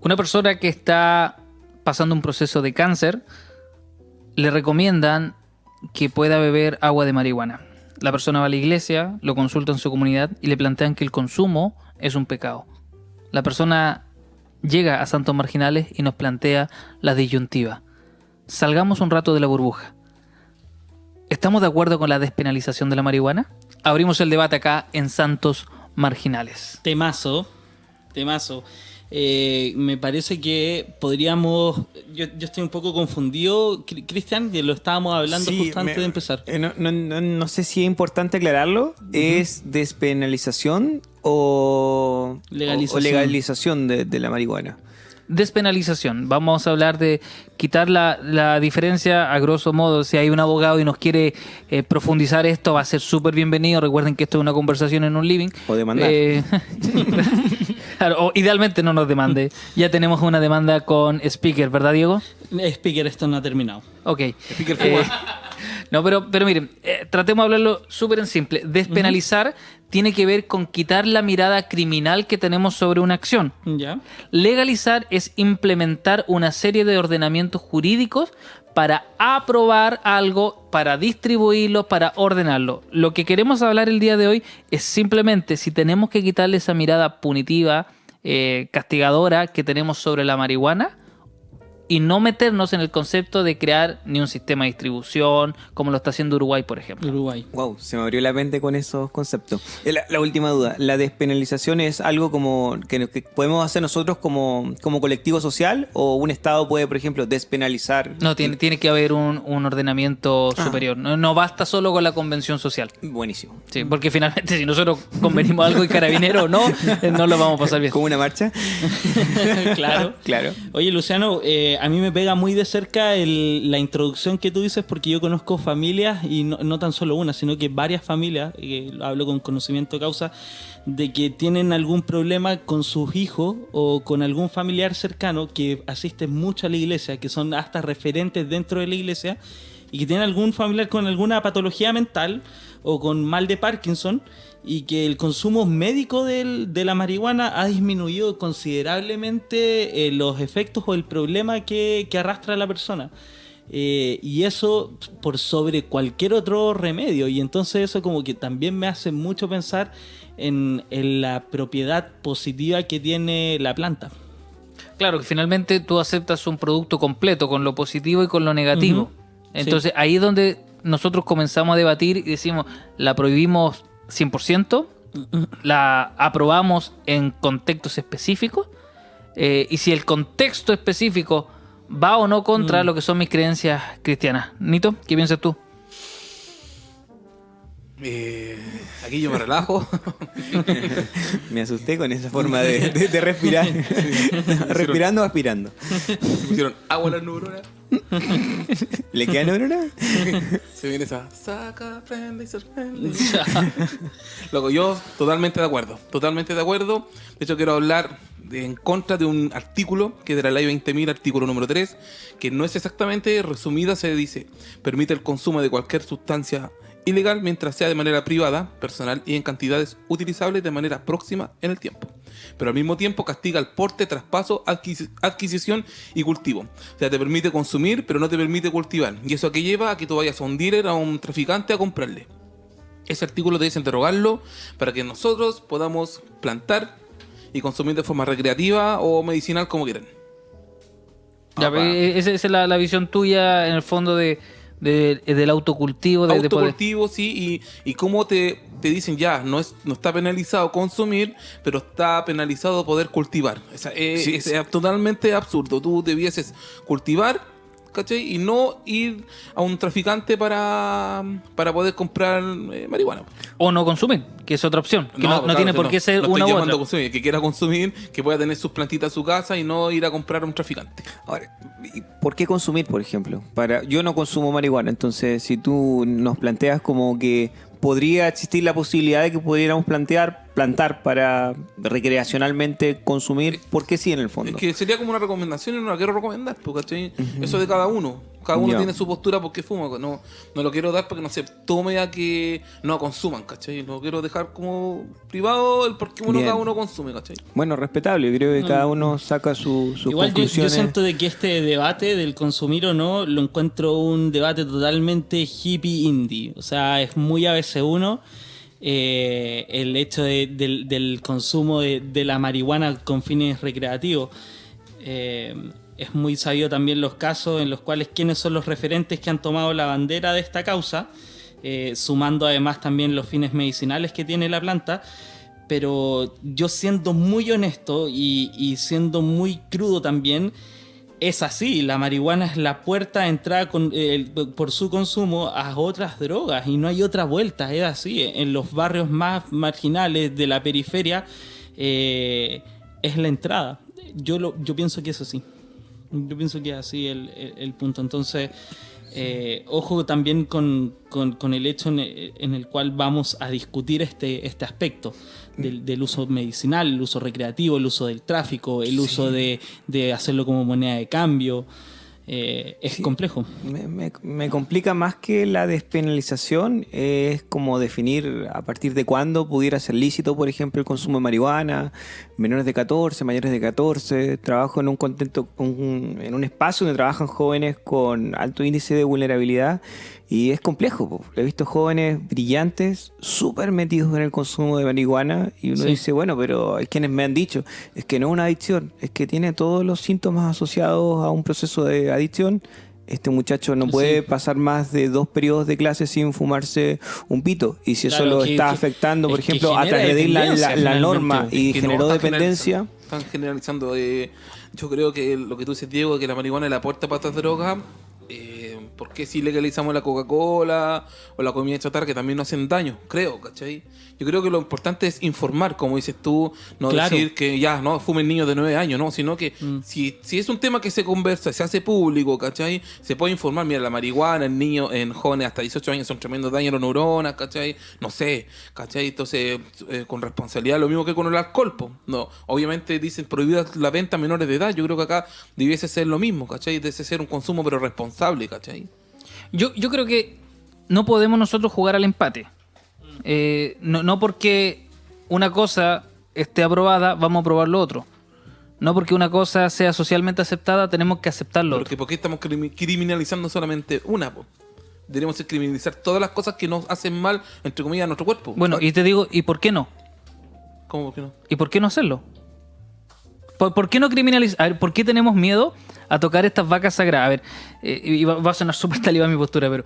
Una persona que está pasando un proceso de cáncer, le recomiendan que pueda beber agua de marihuana. La persona va a la iglesia, lo consulta en su comunidad y le plantean que el consumo es un pecado. La persona llega a Santos Marginales y nos plantea la disyuntiva. Salgamos un rato de la burbuja. ¿Estamos de acuerdo con la despenalización de la marihuana? Abrimos el debate acá en Santos Marginales. Temazo. Me parece que podríamos... Yo estoy un poco confundido, Cristian, que lo estábamos hablando justo antes de empezar. No sé si es importante aclararlo. ¿Es despenalización o legalización de la marihuana? Despenalización. Vamos a hablar de quitar la diferencia a grosso modo. Si hay un abogado y nos quiere profundizar esto, va a ser súper bienvenido. Recuerden que esto es una conversación en un living. O demandar. Claro, o idealmente no nos demande. Ya tenemos una demanda con Speaker, ¿verdad, Diego? Speaker, esto no ha terminado. Ok. Speaker fue No, pero miren, tratemos de hablarlo súper en simple. Despenalizar tiene que ver con quitar la mirada criminal que tenemos sobre una acción. ¿Ya? Legalizar es implementar una serie de ordenamientos jurídicos para aprobar algo, para distribuirlo, para ordenarlo. Lo que queremos hablar el día de hoy es simplemente si tenemos que quitarle esa mirada punitiva, castigadora que tenemos sobre la marihuana, y no meternos en el concepto de crear ni un sistema de distribución como lo está haciendo Uruguay, por ejemplo. Wow, se me abrió la mente con esos conceptos. La última duda, ¿la despenalización es algo como que podemos hacer nosotros como colectivo social o un Estado puede, por ejemplo, despenalizar? No, tiene que haber un ordenamiento superior. No basta solo con la convención social. Buenísimo. Sí, porque finalmente si nosotros convenimos algo y Carabinero no lo vamos a pasar bien. ¿Como una marcha? Claro. Oye, Luciano, a mí me pega muy de cerca la introducción que tú dices porque yo conozco familias y no tan solo una, sino que varias familias, hablo con conocimiento de causa, de que tienen algún problema con sus hijos o con algún familiar cercano que asiste mucho a la iglesia, que son hasta referentes dentro de la iglesia y que tienen algún familiar con alguna patología mental o con mal de Parkinson y que el consumo médico de la marihuana ha disminuido considerablemente los efectos o el problema que arrastra a la persona. Y eso por sobre cualquier otro remedio. Y entonces eso como que también me hace mucho pensar en la propiedad positiva que tiene la planta. Claro, que finalmente tú aceptas un producto completo con lo positivo y con lo negativo. Entonces ahí es donde nosotros comenzamos a debatir y decimos, ¿la prohibimos 100%? ¿La aprobamos en contextos específicos? Y si el contexto específico va o no contra lo que son mis creencias cristianas. Nito, ¿qué piensas tú? Aquí yo me relajo. Me asusté con esa forma de respirar. Respirando o aspirando. Se pusieron agua a las neuronas. ¿Le queda neurona? Se viene esa saca, prende y sorprende. Loco, yo totalmente de acuerdo. De hecho, quiero hablar en contra de un artículo que es de la Ley 20.000, artículo número 3, que no es exactamente resumida, se dice: permite el consumo de cualquier sustancia ilegal mientras sea de manera privada, personal y en cantidades utilizables de manera próxima en el tiempo. Pero al mismo tiempo castiga el porte, traspaso, adquisición y cultivo. O sea, te permite consumir, pero no te permite cultivar. Y eso que lleva a que tú vayas a un dealer, a un traficante a comprarle. Ese artículo te dice interrogarlo para que nosotros podamos plantar y consumir de forma recreativa o medicinal, como quieran. Ya, esa es la visión tuya en el fondo del autocultivo. Autocultivo, sí, y cómo te dicen ya, no está penalizado consumir, pero está penalizado poder cultivar. Es totalmente absurdo. Tú debieses cultivar, ¿cachai? Y no ir a un traficante para poder comprar marihuana. O no consumir, que es otra opción. Que no tiene por qué ser una u otra. Consumir, que quiera consumir, que pueda tener sus plantitas en su casa y no ir a comprar a un traficante. Ahora, ¿por qué consumir, por ejemplo? Yo no consumo marihuana, entonces si tú nos planteas como que podría existir la posibilidad de que pudiéramos plantar para recreacionalmente consumir, ¿por qué sí en el fondo? Es que sería como una recomendación y no la quiero recomendar, ¿cachai? Eso de cada uno, Cada uno Ya. tiene su postura porque fuma. No lo quiero dar porque no se tome a que no consuman, ¿cachai? Lo quiero dejar como privado el por qué Bien. cada uno consume, ¿cachai? Bueno, respetable. Yo creo que cada uno saca sus Igual yo conclusiones. siento de que este debate del consumir o no lo encuentro un debate totalmente hippie indie. O sea, es muy ABC1 el hecho del consumo de la marihuana con fines recreativos. Es muy sabido también los casos en los cuales quiénes son los referentes que han tomado la bandera de esta causa, sumando además también los fines medicinales que tiene la planta. Pero yo siendo muy honesto y siendo muy crudo también, es así, la marihuana es la puerta de entrada por su consumo a otras drogas y no hay otra vuelta, es así. En los barrios más marginales de la periferia es la entrada. Yo pienso que es así. Yo pienso que es así el punto. Entonces, ojo también con el hecho en el cual vamos a discutir este aspecto del uso medicinal, el uso recreativo, el uso del tráfico, el uso de hacerlo como moneda de cambio. Es complejo. Me complica más que la despenalización, es como definir a partir de cuándo pudiera ser lícito, por ejemplo, el consumo de marihuana, menores de 14, mayores de 14. Trabajo en en un espacio donde trabajan jóvenes con alto índice de vulnerabilidad y es complejo, po. He visto jóvenes brillantes, súper metidos en el consumo de marihuana y uno Sí. dice, bueno, pero hay quienes me han dicho, es que no es una adicción, es que tiene todos los síntomas asociados a un proceso de adicción. Este muchacho no puede pasar más de 2 periodos de clase sin fumarse un pito. Y si eso Claro, lo que- está que- afectando, por es que ejemplo, a genera transgredir la dependencia, norma y Que generó no, están dependencia. Están generalizando. Yo creo que lo que tú dices, Diego, que la marihuana es la puerta para otras drogas. ¿Por qué si legalizamos la Coca-Cola o la comida chatarra que también no hacen daño? Creo, ¿cachai? Yo creo que lo importante es informar, como dices tú, no Claro. decir que ya, no fumen niños de 9 años, no, sino que si es un tema que se conversa, se hace público, ¿cachai? Se puede informar, mira, la marihuana en niños, en jóvenes hasta 18 años son tremendos daños a las neuronas, ¿cachai? No sé, ¿cachai? Entonces, con responsabilidad, lo mismo que con el alcohol, po. No, obviamente dicen prohibida la venta a menores de edad, yo creo que acá debiese ser lo mismo, ¿cachai? Debe ser un consumo pero responsable, ¿cachai? Yo creo que no podemos nosotros jugar al empate. No porque una cosa esté aprobada, vamos a aprobar lo otro. No porque una cosa sea socialmente aceptada, tenemos que aceptar lo otro. Porque ¿por qué estamos criminalizando solamente una, po? Deberíamos criminalizar todas las cosas que nos hacen mal, entre comillas, a nuestro cuerpo. Bueno, y te digo, ¿y por qué no? ¿Cómo que no? ¿Y por qué no hacerlo? ¿Por qué no criminalizar? A ver, ¿por qué tenemos miedo a tocar estas vacas sagradas? A ver, y va a sonar súper talibán mi postura, pero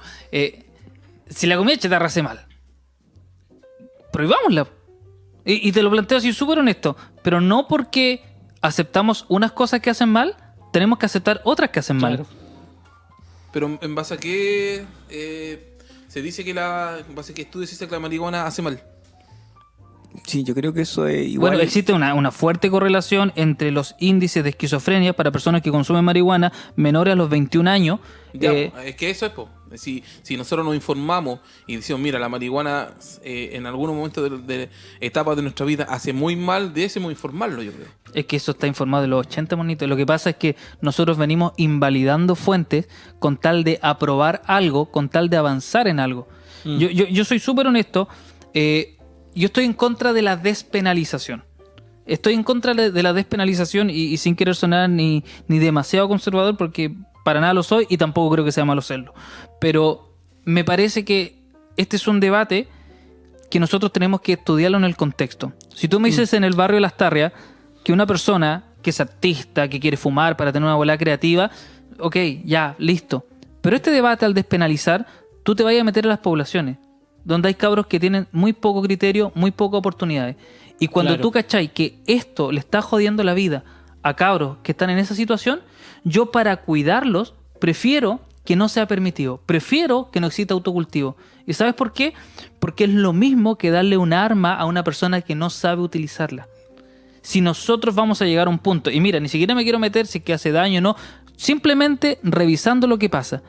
si la comida chatarra hace mal, prohibámosla. Y te lo planteo así súper honesto, pero no porque aceptamos unas cosas que hacen mal, tenemos que aceptar otras que hacen mal. Claro. Pero en base a qué se dice que en base a qué estudios dice que la marihuana hace mal. Sí, yo creo que eso es igual. Bueno, existe una fuerte correlación entre los índices de esquizofrenia para personas que consumen marihuana menores a los 21 años. Ya, es que eso es, po. Si nosotros nos informamos y decimos, mira, la marihuana en algunos momentos de etapas de nuestra vida hace muy mal, debemos informarlo, yo creo. Es que eso está informado de los 80, monito. Lo que pasa es que nosotros venimos invalidando fuentes con tal de aprobar algo, con tal de avanzar en algo. Yo soy súper honesto. Yo estoy en contra de la despenalización. Estoy en contra de la despenalización y sin querer sonar ni demasiado conservador, porque para nada lo soy y tampoco creo que sea malo serlo. Pero me parece que este es un debate que nosotros tenemos que estudiarlo en el contexto. Si tú me dices en el barrio de Las Tarrias que una persona que es artista, que quiere fumar para tener una bola creativa, ok, ya, listo. Pero este debate al despenalizar, tú te vayas a meter a las poblaciones, donde hay cabros que tienen muy poco criterio, muy pocas oportunidades. Y cuando Claro. tú cachai que esto le está jodiendo la vida a cabros que están en esa situación, yo para cuidarlos prefiero que no sea permitido. Prefiero que no exista autocultivo. ¿Y sabes por qué? Porque es lo mismo que darle un arma a una persona que no sabe utilizarla. Si nosotros vamos a llegar a un punto, y mira, ni siquiera me quiero meter si es que hace daño o no, simplemente revisando lo que pasa.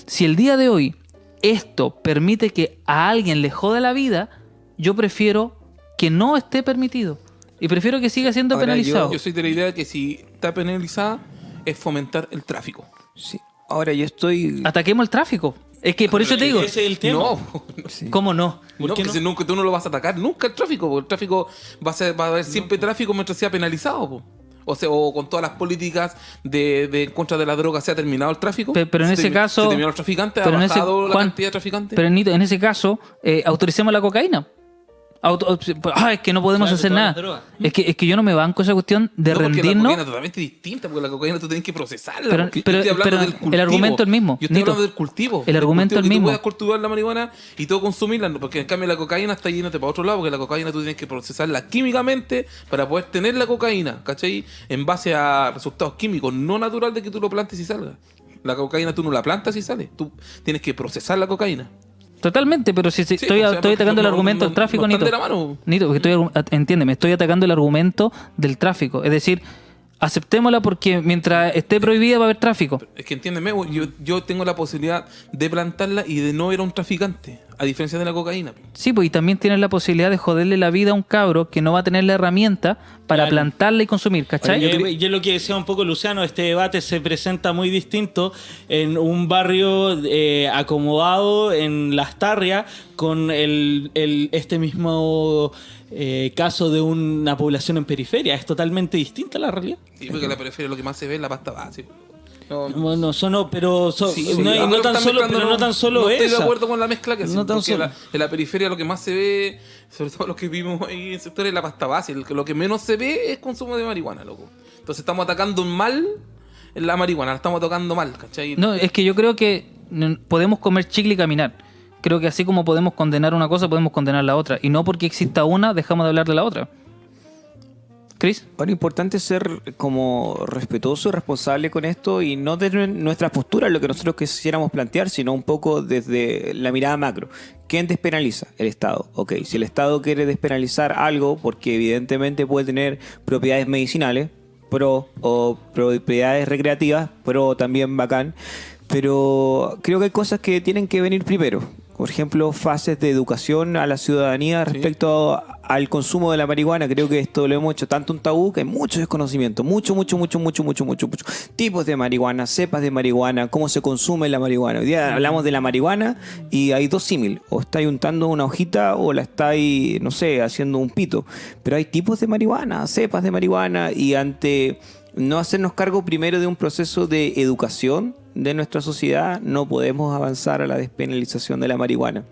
Si el día de hoy esto permite que a alguien le jode la vida, yo prefiero que no esté permitido. Y prefiero que siga siendo Ahora, penalizado. Yo soy de la idea que si está penalizada es fomentar el tráfico. Sí. Ahora yo estoy... Ataquemos el tráfico. Es que por eso te digo. Ese es el tema. No, ¿Cómo no? ¿Por no, qué porque no? si nunca, tú no lo vas a atacar nunca el tráfico, porque el tráfico va a haber siempre tráfico mientras sea penalizado, po. O sea, o con todas las políticas de en contra de la droga se ha terminado el tráfico. Pero en ese caso... Se terminó los traficantes, ha pero en ese- bajado la Juan, cantidad de traficantes. Pero Nito, en ese caso, autoricemos la cocaína. Es que no podemos Claro, hacer todas nada. las drogas. Es que yo no me banco esa cuestión de No, porque la rendirnos. cocaína es totalmente distinta, porque la cocaína tú tienes que procesarla. Pero- porque yo pero- estoy hablando pero del cultivo. el argumento es el mismo, Yo estoy Nito. hablando del cultivo. El del argumento cultivo, es el que mismo. tú puedas cultivar la marihuana y todo consumirla, porque en cambio la cocaína está yéndote para otro lado, porque la cocaína tú tienes que procesarla químicamente para poder tener la cocaína, ¿cachai? En base a resultados químicos, no natural de que tú lo plantes y salga. La cocaína tú no la plantas y sale. Tú tienes que procesar la cocaína. Totalmente, pero si Sí, estoy, o sea, estoy porque atacando el no- argumento no- del tráfico, no están Nito. de la mano. Nito, porque entiéndeme, estoy atacando el argumento del tráfico. Es decir, aceptémosla porque mientras esté prohibida va a haber tráfico. Es que entiéndeme, yo tengo la posibilidad de plantarla y de no ir a un traficante, a diferencia de la cocaína. Sí, pues y también tienes la posibilidad de joderle la vida a un cabro que no va a tener la herramienta para Claro. plantarla y consumir, ¿cachai? Y es lo que decía un poco Luciano, este debate se presenta muy distinto en un barrio acomodado en Las Tarrias con este mismo caso de una población en periferia. Es totalmente distinta la realidad. Sí, porque en la periferia lo que más se ve es la pasta base. No, Bueno, pero sí, sí. no, y Ah, no pero tan están solo, mezclando, pero no tan solo no estoy de esa. acuerdo con la mezcla que hacen, No tan porque solo. en la periferia lo que más se ve, sobre todo los que vivimos ahí en el sector, es la pasta base. Lo que menos se ve es consumo de marihuana, loco. Entonces estamos atacando mal la marihuana, la estamos tocando mal, ¿cachai? No, es que yo creo que podemos comer chicle y caminar. Creo que así como podemos condenar una cosa, podemos condenar la otra. Y no porque exista una, dejamos de hablar de la otra. ¿Chris? Bueno, importante ser como respetuoso y responsable con esto y no de nuestra postura, lo que nosotros quisiéramos plantear, sino un poco desde la mirada macro. ¿Quién despenaliza? El Estado. Ok, si el Estado quiere despenalizar algo, porque evidentemente puede tener propiedades medicinales, o propiedades recreativas, también bacán, pero creo que hay cosas que tienen que venir primero. Por ejemplo, fases de educación a la ciudadanía respecto al consumo de la marihuana. Creo que esto lo hemos hecho tanto un tabú que hay mucho desconocimiento. Mucho. Tipos de marihuana, cepas de marihuana, cómo se consume la marihuana. Hoy día hablamos de la marihuana y hay dos símil. O estáis untando una hojita o la estáis, no sé, haciendo un pito. Pero hay tipos de marihuana, cepas de marihuana y ante no hacernos cargo primero de un proceso de educación de nuestra sociedad, no podemos avanzar a la despenalización de la marihuana.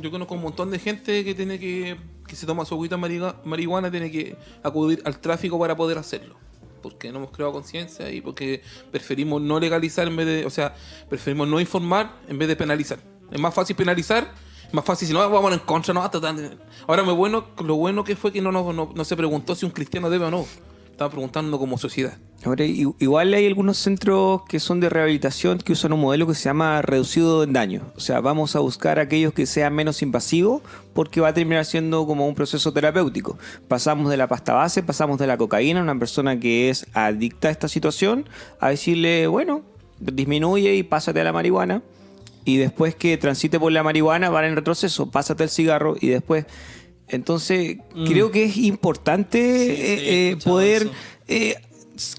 Yo conozco un montón de gente que tiene que se toma su agüita marihuana, tiene que acudir al tráfico para poder hacerlo. Porque no hemos creado conciencia y porque preferimos no legalizar en vez de, o sea, preferimos no informar en vez de penalizar. Es más fácil penalizar, es más fácil si no vamos en contra, no. Ahora lo bueno que fue que no se preguntó si un cristiano debe o no. Estaba preguntando como sociedad. Ahora, igual hay algunos centros que son de rehabilitación que usan un modelo que se llama reducido en daño. O sea, vamos a buscar aquellos que sean menos invasivos porque va a terminar siendo como un proceso terapéutico. Pasamos de la pasta base, pasamos de la cocaína, una persona que es adicta a esta situación, a decirle, bueno, disminuye y pásate a la marihuana. Y después que transite por la marihuana, va en retroceso, pásate al cigarro y después... Entonces, creo que es importante poder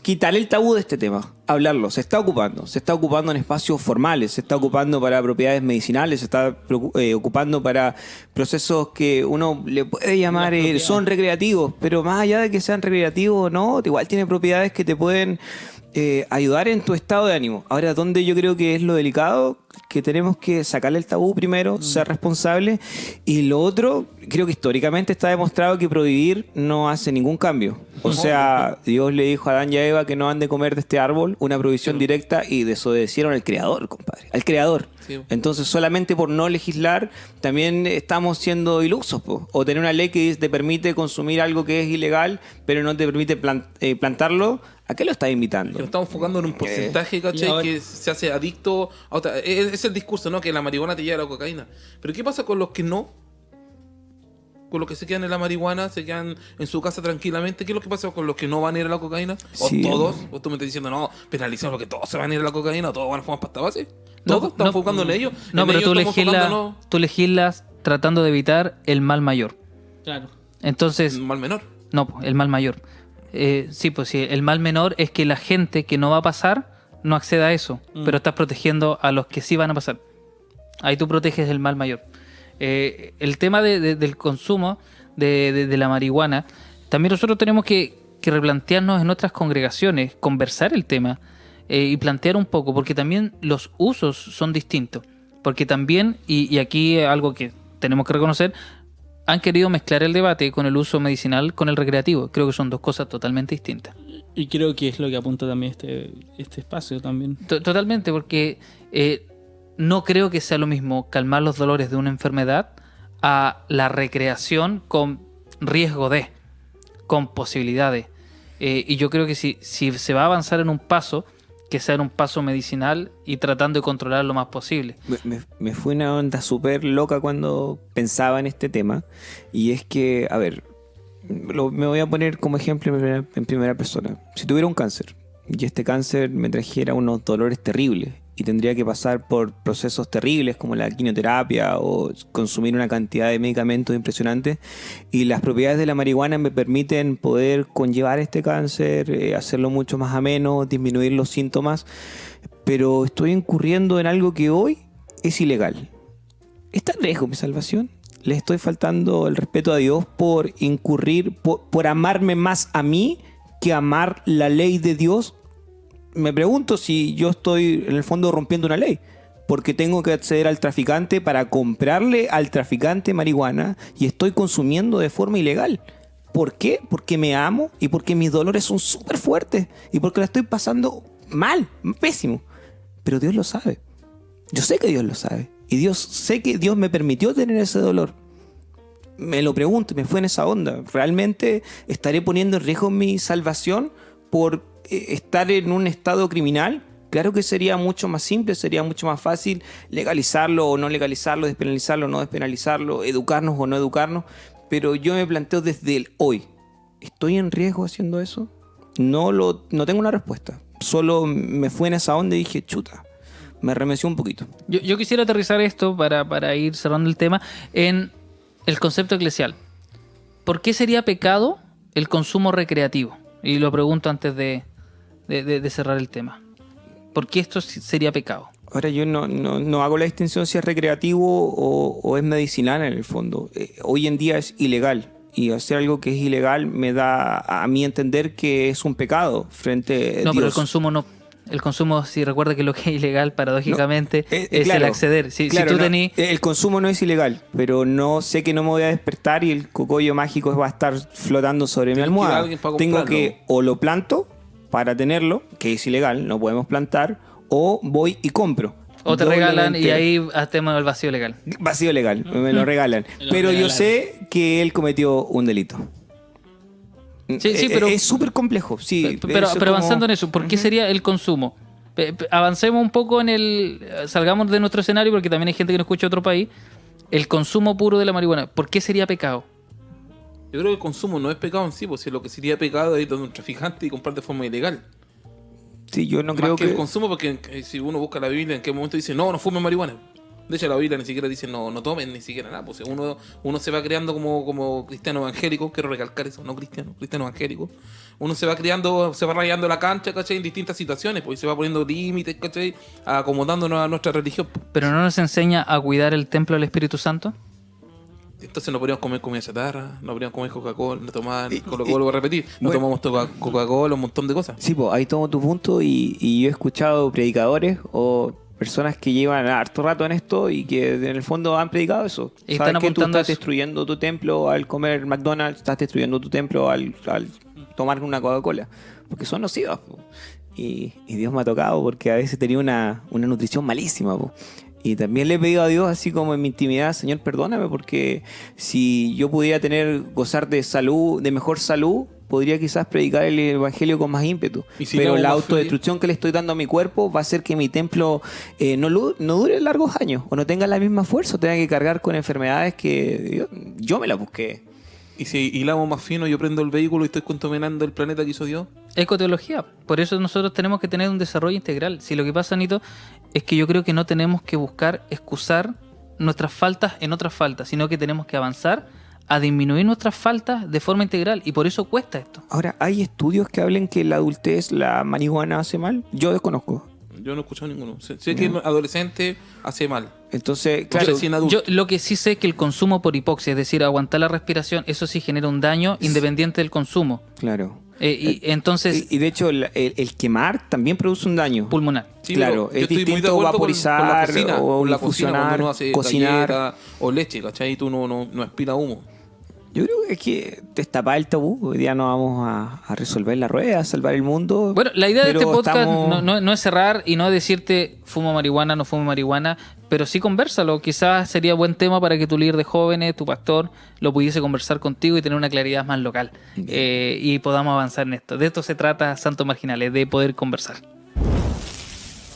quitar el tabú de este tema, hablarlo. Se está ocupando en espacios formales, se está ocupando para propiedades medicinales, se está ocupando para procesos que uno le puede llamar son recreativos, pero más allá de que sean recreativos o no, igual tiene propiedades que te pueden ayudar en tu estado de ánimo. Ahora, donde yo creo que es lo delicado, que tenemos que sacarle el tabú primero, ser responsable, y lo otro, creo que históricamente está demostrado que prohibir no hace ningún cambio. O sea, Dios le dijo a Adán y a Eva que no han de comer de este árbol, una prohibición directa, y desobedecieron al Creador, compadre, al Creador. Sí. Entonces, solamente por no legislar, también estamos siendo ilusos, po. O tener una ley que te permite consumir algo que es ilegal, pero no te permite plantarlo. ¿A qué lo estás invitando? Nos estamos enfocando en un porcentaje, ¿cachai? ahora- Que se hace adicto a otra. Es el discurso, ¿no? Que la marihuana te lleva a la cocaína. Pero ¿qué pasa con los que no? Con los que se quedan en la marihuana, se quedan en su casa tranquilamente. ¿Qué es lo que pasa con los que no van a ir a la cocaína? ¿O Sí. todos? ¿O tú me estás diciendo, no, penalicemos porque todos se van a ir a la cocaína, todos van a fumar pasta base? ¿Todos? ¿Estamos enfocando en ellos? No, En pero ellos tú estamos enfocándonos tú legislas tratando de evitar el mal mayor. Claro. Entonces, en mal menor. no, el mal mayor. Sí, pues sí, el mal menor es que la gente que no va a pasar no acceda a eso, pero estás protegiendo a los que sí van a pasar. Ahí tú proteges el mal mayor. El tema del consumo de la marihuana, también nosotros tenemos que replantearnos en otras congregaciones, conversar el tema y plantear un poco, porque también los usos son distintos. Porque también, y aquí algo que tenemos que reconocer, han querido mezclar el debate con el uso medicinal con el recreativo. Creo que son dos cosas totalmente distintas. Y creo que es lo que apunta también este espacio también. Totalmente, porque no creo que sea lo mismo calmar los dolores de una enfermedad a la recreación con riesgo con posibilidades. Y yo creo que si se va a avanzar en un paso, que sea en un paso medicinal y tratando de controlar lo más posible. Me fue una onda súper loca cuando pensaba en este tema. Y es que, a ver, me voy a poner como ejemplo en primera persona. Si tuviera un cáncer y este cáncer me trajera unos dolores terribles y tendría que pasar por procesos terribles como la quimioterapia o consumir una cantidad de medicamentos impresionantes, y las propiedades de la marihuana me permiten poder conllevar este cáncer, hacerlo mucho más ameno, disminuir los síntomas, pero estoy incurriendo en algo que hoy es ilegal. ¿Está en riesgo mi salvación? ¿Le estoy faltando el respeto a Dios por incurrir, por amarme más a mí que amar la ley de Dios? Me pregunto si yo estoy en el fondo rompiendo una ley, porque tengo que acceder al traficante para comprarle al traficante marihuana y estoy consumiendo de forma ilegal. ¿Por qué? Porque me amo y porque mis dolores son súper fuertes y porque la estoy pasando mal, pésimo. Pero Dios lo sabe. Yo sé que Dios lo sabe. Y sé que Dios me permitió tener ese dolor. Me lo pregunto, me fue en esa onda. ¿Realmente estaré poniendo en riesgo mi salvación por estar en un estado criminal? Claro que sería mucho más simple, sería mucho más fácil legalizarlo o no legalizarlo, despenalizarlo o no despenalizarlo, educarnos o no educarnos, pero yo me planteo desde el hoy, ¿estoy en riesgo haciendo eso? No tengo una respuesta, solo me fue en esa onda y dije, chuta, me remeció un poquito. Yo quisiera aterrizar esto para ir cerrando el tema en el concepto eclesial. ¿Por qué sería pecado el consumo recreativo? Y lo pregunto antes de cerrar el tema. ¿Por qué esto sería pecado? Ahora yo no hago la distinción si es recreativo o es medicinal en el fondo. Hoy en día es ilegal. Y hacer algo que es ilegal me da a mí entender que es un pecado frente a Dios. No, pero el consumo no. El consumo, si recuerda que lo que es ilegal, paradójicamente, es claro, el acceder. Claro, si tú el consumo no es ilegal, pero no sé que no me voy a despertar y el cogollo mágico va a estar flotando sobre mi almohada. Tengo que o lo planto para tenerlo, que es ilegal, no podemos plantar, o voy y compro. O te regalan y ahí hacemos el vacío legal. Vacío legal, me lo regalan. Pero yo sé que él cometió un delito. Sí, pero es súper complejo. Sí, pero avanzando en eso, ¿por qué sería el consumo? Avancemos un poco salgamos de nuestro escenario, porque también hay gente que nos escucha de otro país. El consumo puro de la marihuana, ¿por qué sería pecado? Yo creo que el consumo no es pecado en sí, pues si lo que sería pecado es ir donde un traficante y comprar de forma ilegal. Sí, yo no Más creo que el consumo, porque si uno busca la Biblia, en qué momento dice no fumen marihuana. De hecho, la Biblia ni siquiera dice no tomen ni siquiera nada. Pues uno se va creando como cristiano evangélico, quiero recalcar eso, no cristiano evangélico. Uno se va criando, se va rayando la cancha, ¿cachai? En distintas situaciones, pues se va poniendo límites, ¿cachai? Acomodándonos a nuestra religión. ¿Pero no nos enseña a cuidar el templo del Espíritu Santo? Entonces no podríamos comer comida chatarra, no podríamos comer Coca-Cola, no tomar Coca-Cola, voy a repetir, no tomamos Coca-Cola, un montón de cosas. Sí, pues ahí tomo tu punto y yo he escuchado predicadores o personas que llevan harto rato en esto y que en el fondo han predicado eso. Y ¿sabes están que tú estás eso? destruyendo tu templo al comer McDonald's? Estás destruyendo tu templo al tomar una Coca-Cola. Porque son nocivas, po. Y Dios me ha tocado porque a veces tenía una nutrición malísima, po. Y también le he pedido a Dios, así como en mi intimidad, Señor, perdóname, porque si yo pudiera gozar de salud, de mejor salud, podría quizás predicar el evangelio con más ímpetu. Pero la autodestrucción que le estoy dando a mi cuerpo va a hacer que mi templo no dure largos años, o no tenga la misma fuerza, o tenga que cargar con enfermedades que yo me las busqué. Y si hilamos más fino, yo prendo el vehículo y estoy contaminando el planeta que hizo Dios. Ecoteología. Por eso nosotros tenemos que tener un desarrollo integral. Si lo que pasa, Nito, es que yo creo que no tenemos que buscar excusar nuestras faltas en otras faltas, sino que tenemos que avanzar a disminuir nuestras faltas de forma integral. Y por eso cuesta esto. Ahora, ¿hay estudios que hablen que la adultez, la marihuana hace mal? Yo desconozco. Yo no he escuchado ninguno. Sé que adolescente hace mal. Entonces, No claro, sé si en adulto. Yo lo que sí sé es que el consumo por hipoxia, es decir, aguantar la respiración, eso sí genera un daño independiente del consumo. claro. Y entonces, Y de hecho, el quemar también produce un daño. pulmonar. Sí, claro, pero yo es estoy muy de distinto acuerdo vaporizar con la cocina, o con la cocina, infusionar, cuando uno hace cocinar. galleta o leche, ¿cachai? Y tú no aspira humo. Yo creo que es que destapar el tabú. Hoy día no vamos a resolver la rueda, a salvar el mundo. Bueno, la idea de pero este podcast estamos- no es cerrar y no decirte fumo marihuana, no fumo marihuana, pero sí conversalo. Quizás sería buen tema para que tu líder de jóvenes, tu pastor, lo pudiese conversar contigo y tener una claridad más local. Y podamos avanzar en esto. De esto se trata Santos Marginales, de poder conversar.